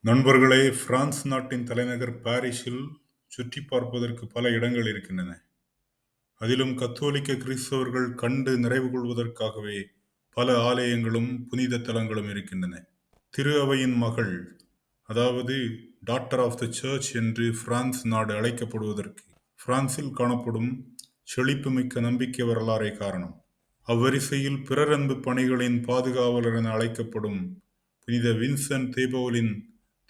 நண்பர்களே, பிரான்ஸ் நாட்டின் தலைநகர் பாரிஸில் சுற்றி பார்ப்பதற்கு பல இடங்கள் இருக்கின்றன. அதிலும் கத்தோலிக்க கிறிஸ்தவர்கள் கண்டு நிறைவு கொள்வதற்காகவே பல ஆலயங்களும் புனித தலங்களும் இருக்கின்றன. திரு அவையின் மகள், அதாவது டாட்டர் ஆஃப் த சர்ச் என்று பிரான்ஸ் நாடு அழைக்கப்படுவதற்கு பிரான்சில் காணப்படும் செழிப்புமிக்க நம்பிக்கை வரலாறே காரணம். அவ்வரிசையில் பிறரன்பு பணிகளின் பாதுகாவலர் என அழைக்கப்படும் புனித வின்சென்ட் தேபோலின்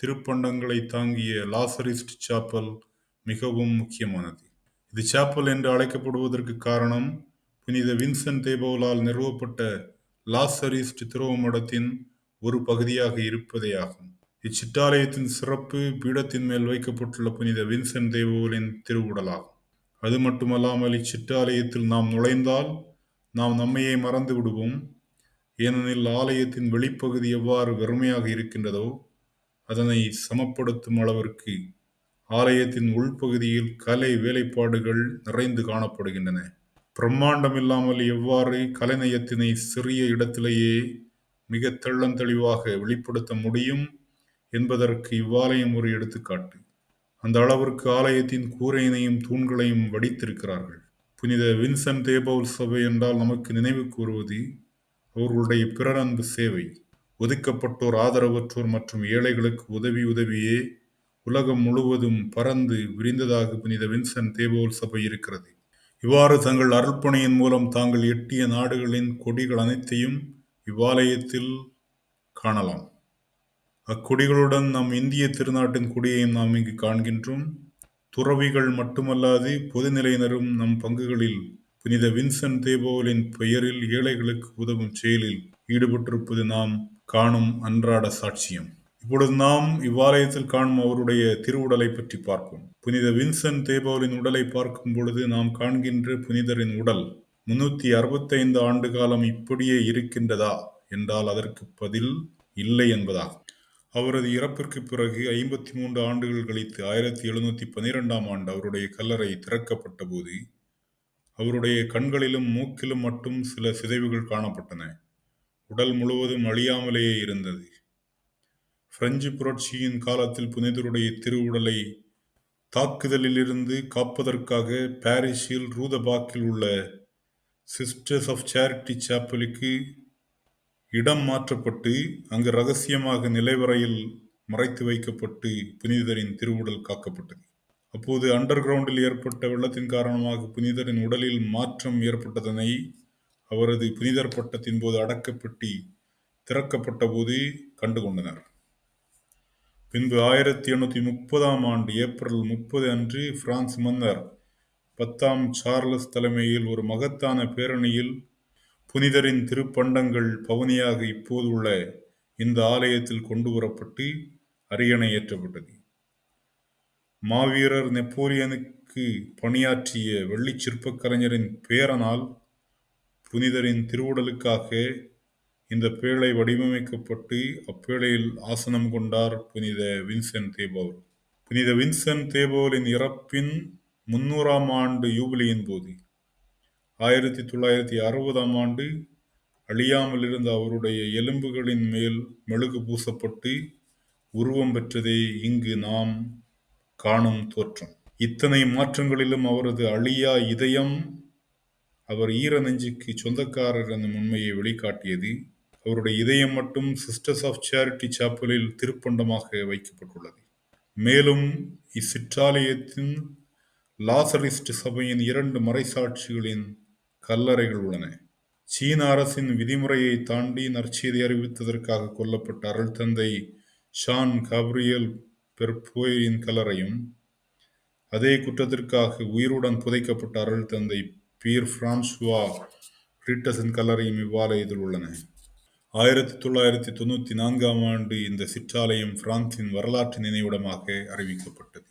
திருப்பண்டங்களை தாங்கிய லாசரிஸ்ட் சாப்பல் மிகவும் முக்கியமானது. இது சாப்பல் என்று அழைக்கப்படுவதற்கு காரணம் புனித வின்சென்ட் தேபோலால் நிறுவப்பட்ட லாசரிஸ்ட் திருவமடத்தின் ஒரு பகுதியாக இருப்பதே ஆகும். இச்சிற்றாலயத்தின் சிறப்பு பீடத்தின் மேல் வைக்கப்பட்டுள்ள புனித வின்சென்ட் தேபோலின் திருவுடலாகும். அது மட்டுமல்லாமல் இச்சிற்றாலயத்தில் நாம் நுழைந்தால் நாம் நம்மையே மறந்து விடுவோம். ஏனெனில் ஆலயத்தின் வெளிப்பகுதி எவ்வாறு வெறுமையாக இருக்கின்றதோ அதனை சமப்படுத்தும் அளவிற்கு ஆலயத்தின் உள்பகுதியில் கலை வேலைப்பாடுகள் நிறைந்து காணப்படுகின்றன. பிரம்மாண்டமில்லாமல் எவ்வாறு கலைநயத்தினை சிறிய இடத்திலேயே மிக தெள்ளந்தெளிவாக வெளிப்படுத்த முடியும் என்பதற்கு இவ்வாலயம் ஒரு எடுத்துக்காட்டு. அந்த அளவிற்கு ஆலயத்தின் கூரையினையும் தூண்களையும் வடித்திருக்கிறார்கள். புனித வின்சென்ட் தேபோல் சபை என்றால் நமக்கு நினைவு கூறுவது அவர்களுடைய பிறரன்பு சேவை. ஒதுக்கப்பட்டோர், ஆதரவற்றோர் மற்றும் ஏழைகளுக்கு உதவியே உலகம் முழுவதும் பறந்து விரிந்ததாக புனித வின்சென்ட் தேபோல் சபை இருக்கிறது. இவ்வாறு தங்கள் அருள்பணியின் மூலம் தாங்கள் எட்டிய நாடுகளின் கொடிகள் அனைத்தையும் இவ்வாலயத்தில் காணலாம். அக்கொடிகளுடன் நம் இந்திய திருநாட்டின் கொடியையும் நாம் இங்கு காண்கின்றோம். துறவிகள் மட்டுமல்லாது பொதுநிலையினரும் நம் பங்குகளில் புனித வின்சென்ட் தேபோலின் பெயரில் ஏழைகளுக்கு உதவும் செயலில் ஈடுபட்டிருப்பது நாம் காணும் அன்றாட சாட்சியம். இப்பொழுது நாம் இவ்வாலயத்தில் காணும் அவருடைய திருவுடலை பற்றி பார்ப்போம். புனித வின்சென்ட் தேபோலின் உடலை பார்க்கும் பொழுது நாம் காண்கின்ற புனிதரின் உடல் 365 ஆண்டு காலம் இப்படியே இருக்கின்றதா என்றால் அதற்கு பதில் இல்லை என்பதாகும். அவரது இறப்பிற்கு பிறகு 53 ஆண்டுகள் கழித்து 1712ஆம் ஆண்டு அவருடைய கல்லறை திறக்கப்பட்ட போது அவருடைய கண்களிலும் மூக்கிலும் மட்டும் சில சிதைவுகள் காணப்பட்டன. உடல் முழுவதும் அழியாமலேயே இருந்தது. பிரெஞ்சு புரட்சியின் காலத்தில் புனிதருடைய திருவுடலை தாக்குதலிலிருந்து காப்பதற்காக பாரிஸில் ரூதபாக்கில் உள்ள சிஸ்டர்ஸ் ஆஃப் சேரிட்டி சாப்பலுக்கு இடம் மாற்றப்பட்டு அங்கு ரகசியமாக நிலைவரையில் மறைத்து வைக்கப்பட்டு புனிதரின் திருவுடல் காக்கப்பட்டது. அப்போது அண்டர் கிரவுண்டில் ஏற்பட்ட வெள்ளத்தின் காரணமாக புனிதரின் உடலில் மாற்றம் ஏற்பட்டதனை அவரது புனிதர் பட்டத்தின் போது அடக்கப்பட்டு திறக்கப்பட்ட போது கண்டுகொண்டனர். பின்பு 1830ஆம் ஆண்டு ஏப்ரல் 30 அன்று பிரான்ஸ் மன்னர் 10ஆம் சார்லஸ் தலைமையில் ஒரு மகத்தான பேரணியில் புனிதரின் திருப்பண்டங்கள் பவனியாக இப்போது உள்ள இந்த ஆலயத்தில் கொண்டு வரப்பட்டு அரியணை ஏற்றப்பட்டது. மாவீரர் நெப்போலியனுக்கு பணியாற்றிய வெள்ளி சிற்பக் கலைஞரின் பேரனால் புனிதரின் திருவுடலுக்காக இந்த பேழை வடிவமைக்கப்பட்டு அப்பேழையில் ஆசனம் கொண்டார் புனித வின்சென்ட் தேபோல். புனித வின்சென்ட் தேபோலின் இறப்பின் 300ஆம் ஆண்டு யூபிலியின் போது 1960ஆம் ஆண்டு அழியாமல் இருந்த அவருடைய எலும்புகளின் மேல் மெழுகு பூசப்பட்டு உருவம் பெற்றதே இங்கு நாம் காணும் தோற்றம். இத்தனை மாற்றங்களிலும் அவரது அழியா இதயம் அவர் ஈர நெஞ்சுக்கு சொந்தக்காரர் என்னும் உண்மையை வெளிக்காட்டியது. அவருடைய இதயம் மட்டும் சிஸ்டர்ஸ் ஆஃப் சேரிட்டி சாப்பலில் திருப்பண்டமாக வைக்கப்பட்டுள்ளது. மேலும் இச்சிற்றாலயத்தின் லாசரிஸ்ட் சபையின் 2 மறைசாட்சிகளின் கல்லறைகள் உள்ளன. சீன அரசின் விதிமுறையை தாண்டி நற்செய்தி அறிவித்ததற்காக கொல்லப்பட்ட அருள் தந்தை ஷான் காப்ரியல் பெர்போயின் கல்லறையும், அதே குற்றத்திற்காக உயிருடன் புதைக்கப்பட்ட அருள் தந்தை பீர் பிரான்சுவா ரீட்டஸின் கல்லறையும் இவ்வாலயத்தில் உள்ளன. 1994ஆம் ஆண்டு இந்த சிற்றாலயம் பிரான்சின் வரலாற்று நினைவிடமாக அறிவிக்கப்பட்டது.